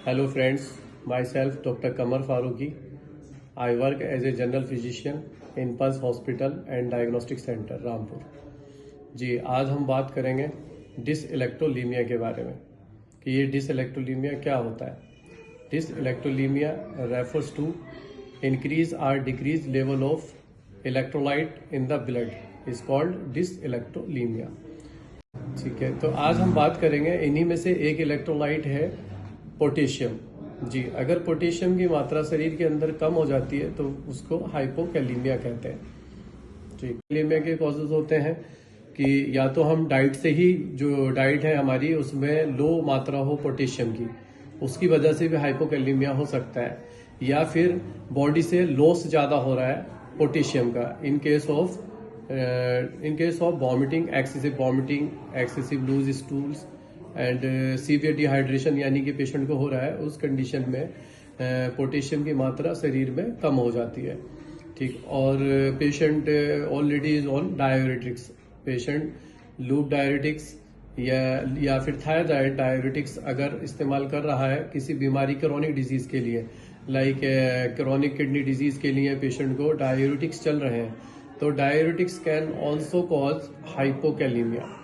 Hello friends, myself Dr. Kamar Farooqi. I work as a general physician in Pulse Hospital and Diagnostic Center, Rampur. जी, आज हम बात करेंगे डिसइलेक्ट्रोलीमिया के बारे में कि ये डिसइलेक्ट्रोलीमिया क्या होता है। डिसइलेक्ट्रोलीमिया रेफर्स टू इंक्रीज और decrease level of electrolyte in the blood is called dyselectrolytemia. ठीक है, तो आज हम बात करेंगे इन्हीं में से एक इलेक्ट्रोलाइट है पोटेशियम। जी, अगर पोटेशियम की मात्रा शरीर के अंदर कम हो जाती है तो उसको हाइपोकैलीमिया कहते हैं। जी, कैलीमिया के कॉजेज होते हैं कि या तो हम डाइट से ही, जो डाइट है हमारी उसमें लो मात्रा हो पोटेशियम की, उसकी वजह से भी हाइपोकैलीमिया हो सकता है, या फिर बॉडी से लॉस ज़्यादा हो रहा है पोटेशियम का in case of vomiting, excessive loose stools and severe dehydration, यानी कि पेशेंट को हो रहा है उस कंडीशन में पोटेशियम की मात्रा शरीर में कम हो जाती है। ठीक, और patient already is on diuretics, patient loop diuretics या फिर थायराइड डाययूरेटिक्स अगर इस्तेमाल कर रहा है किसी बीमारी, क्रोनिक डिजीज के लिए, लाइक क्रोनिक किडनी डिजीज के लिए पेशेंट को डाययूरेटिक्स चल रहे हैं, तो diuretics can also cause hypokalaemia.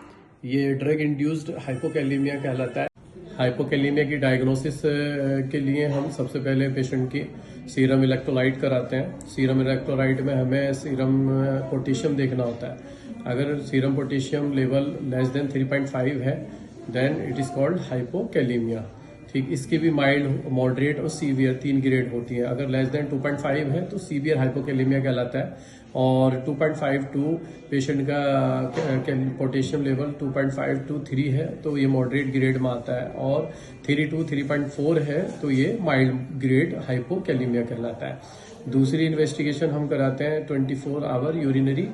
ये ड्रग इंड्यूस्ड हाइपोकैलीमिया कहलाता है। हाइपोकैलीमिया की डायग्नोसिस के लिए हम सबसे पहले पेशेंट की सीरम इलेक्ट्रोलाइट कराते हैं। सीरम इलेक्ट्रोलाइट में हमें सीरम पोटेशियम देखना होता है। अगर serum potassium level less than 3.5 है then it is called hypokalemia. ठीक, इसकी भी माइल्ड, मॉडरेट और सीवियर 3 ग्रेड होती है। अगर लेस देन 2.5 है तो सीवियर हाइपोकैलीमिया कहलाता है, और 2.5 टू पेशेंट का पोटेशियम लेवल 2.5 to 3 है तो ये मॉडरेट ग्रेड में आता है, और 3 to 3.4 है तो ये माइल्ड ग्रेड हाइपोकैलीमिया कहलाता है। दूसरी इन्वेस्टिगेशन हम कराते हैं 24 आवर यूरिनरी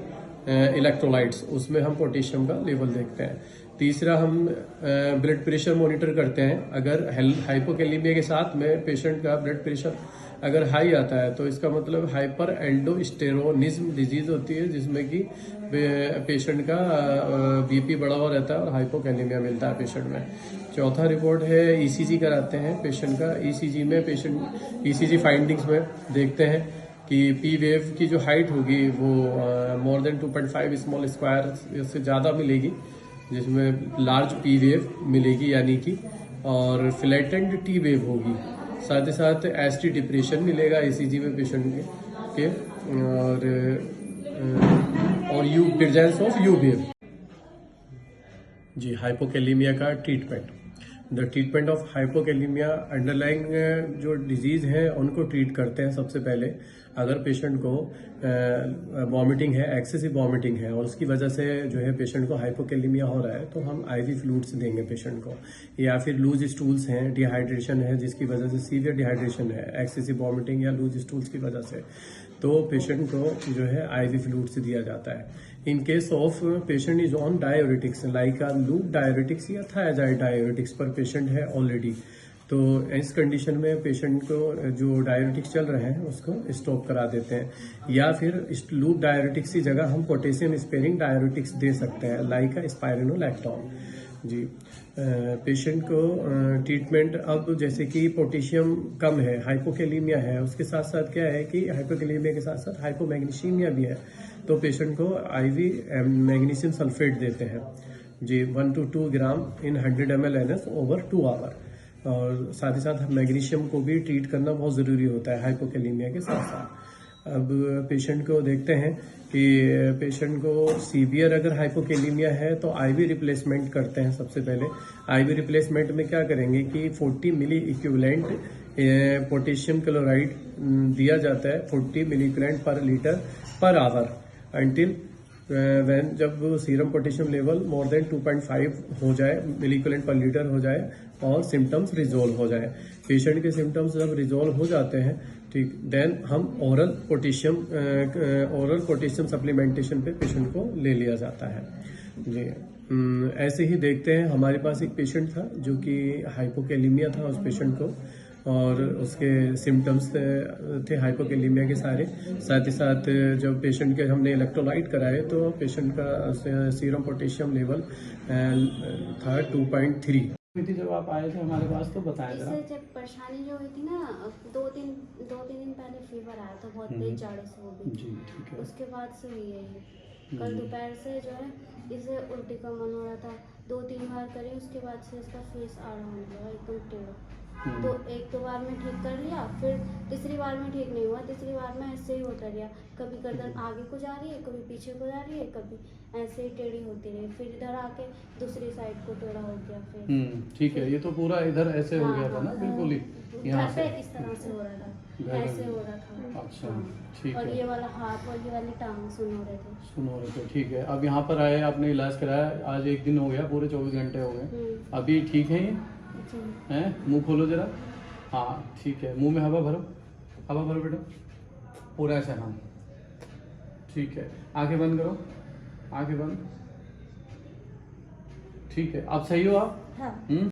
इलेक्ट्रोलाइट्स, उसमें हम पोटेशियम का लेवल देखते हैं। तीसरा हम ब्लड प्रेशर मॉनिटर करते हैं। अगर हाइपोकैलीमिया के साथ में पेशेंट का ब्लड प्रेशर अगर हाई आता है तो इसका मतलब हाइपर एल्डोस्टेरोनिज्म डिजीज होती है, जिसमें कि पेशेंट का बीपी बढ़ा हुआ रहता है और हाइपोकैलीमिया मिलता है पेशेंट में। चौथा रिपोर्ट है ईसीजी कराते हैं पेशेंट का। ईसीजी में पेशेंट ईसीजी फाइंडिंग्स में देखते हैं कि पी वेव की जो हाइट होगी वो मोर देन 2.5 स्मॉल स्क्वायर से ज़्यादा मिलेगी, जिसमें लार्ज पी वेव मिलेगी यानी कि, और फ्लैटेंड टी वेव होगी। साथ ही साथ एसटी डिप्रेशन मिलेगा ईसीजी में पेशेंट के और U presence of U wave. जी, हाइपोकैलीमिया का treatment. The treatment of hypokalemia, underlying जो डिजीज है उनको ट्रीट करते हैं सबसे पहले। अगर पेशेंट को वॉमिटिंग है, एक्सेसिव वॉमिटिंग है और उसकी वजह से जो है पेशेंट को हाइपोकैलीमिया हो रहा है तो हम आईवी फ्लूइड्स देंगे पेशेंट को, या फिर लूज स्टूल्स हैं, डिहाइड्रेशन है जिसकी वजह से, सीवियर डिहाइड्रेशन है एक्सेसिव वॉमिटिंग या लूज स्टूल्स की वजह से, तो पेशेंट को जो है आईवी फ्लूइड्स दिया जाता है। इन case of patient is on diuretics like loop diuretics या थायराइड डाययूरेटिक्स पर पेशेंट है ऑलरेडी, तो इस कंडीशन में पेशेंट को जो डाययूरेटिक्स चल रहे हैं उसको स्टॉप करा देते हैं, या फिर लूप डाययूरेटिक्स की जगह हम पोटेशियम स्पेयरिंग डाययूरेटिक्स दे सकते हैं लाइक स्पाइरोनोलैक्टोन। जी, पेशेंट को ट्रीटमेंट, अब जैसे कि पोटेशियम कम है, हाइपोकैलीमिया है, उसके साथ साथ क्या है कि हाइपोकैलीमिया के साथ साथ हाइपोमैग्नीशियमिया भी है, तो पेशेंट को आईवी मैग्नीशियम सल्फेट देते हैं। जी, 1 to 2 gram in 100 ml NS over 2 hour. और साथ ही साथ मैग्नीशियम को भी ट्रीट करना बहुत ज़रूरी होता है हाइपोकैलीमिया के साथ साथ। अब पेशेंट को देखते हैं कि पेशेंट को सीवियर अगर हाइपोकैलीमिया है तो आईवी रिप्लेसमेंट करते हैं सबसे पहले। आईवी रिप्लेसमेंट में क्या करेंगे कि 40 मिली इक्विवेलेंट पोटेशियम क्लोराइड दिया जाता है, 40 milli equivalent per litre per hour until when, जब serum potassium level more than 2.5 हो जाए, मिली इक्विवेलेंट पर लीटर हो जाए और सिम्टम्स रिजोल्व हो जाए। पेशेंट के सिम्टम्स जब रिजोल्व हो जाते हैं, ठीक, देन हम ओरल पोटेशियम सप्लीमेंटेशन पे पेशेंट को ले लिया जाता है। जी, ऐसे ही देखते हैं। हमारे पास एक पेशेंट था जो कि हाइपोकैलीमिया था, उस पेशेंट को, और उसके सिम्टम्स थे हाइपोकैलीमिया के सारे। साथ ही साथ जब पेशेंट के हमने इलेक्ट्रोलाइट कराए तो पेशेंट का सीरम पोटेशियम लेवल था 2.3। हुई थी जब आप आए थे हमारे पास, तो बताएं जरा। इससे जब परेशानी जो हुई थी ना, दो तीन दिन पहले फीवर आया था बहुत तेज जाड़े से, वो भी जी ठीक है। उसके बाद से हुई है ये। कल दोपहर से जो है इसे उल्टी का मन हो रहा था, 2-3 बार करी, उसके बाद से इसका फेस आड़ा होने लगा एकदम टेढ़ा। तो 1-2 बार में ठीक कर लिया, फिर तीसरी बार में ठीक नहीं हुआ, तीसरी बार में ऐसे ही होता रहा, कभी गर्दन आगे को जा रही है, कभी पीछे को जा रही है, कभी ऐसे ही टेढ़ी होती रही, फिर इधर आके दूसरी साइड को टेढ़ा हो गया फिर। ठीक है। ये तो पूरा इधर ऐसे हो गया था ना, बिल्कुल ही यहाँ घर से। पे इस तरह से हो रहा था, ऐसे हो रहा था। अच्छा हाँ। ठीक और है। ये वाला हाथ और ये वाली टांग सुन हो रहे थे। सुनो रहे थे, ठीक है। अब यहाँ पर आए, आपने इलाज कराया, आज 1 दिन हो गया, पूरे 24 घंटे हो गए। अभी ठीक है ये? जी। हैं? मुंह खोलो जरा। हाँ ठीक है, मुंह में हवा भरो, हवा भरो बेटा, पूरा ऐसा। हाँ ठीक है, आंखें बंद करो, आंखें बंद। ठीक है, अब सही हो आप? हाँ।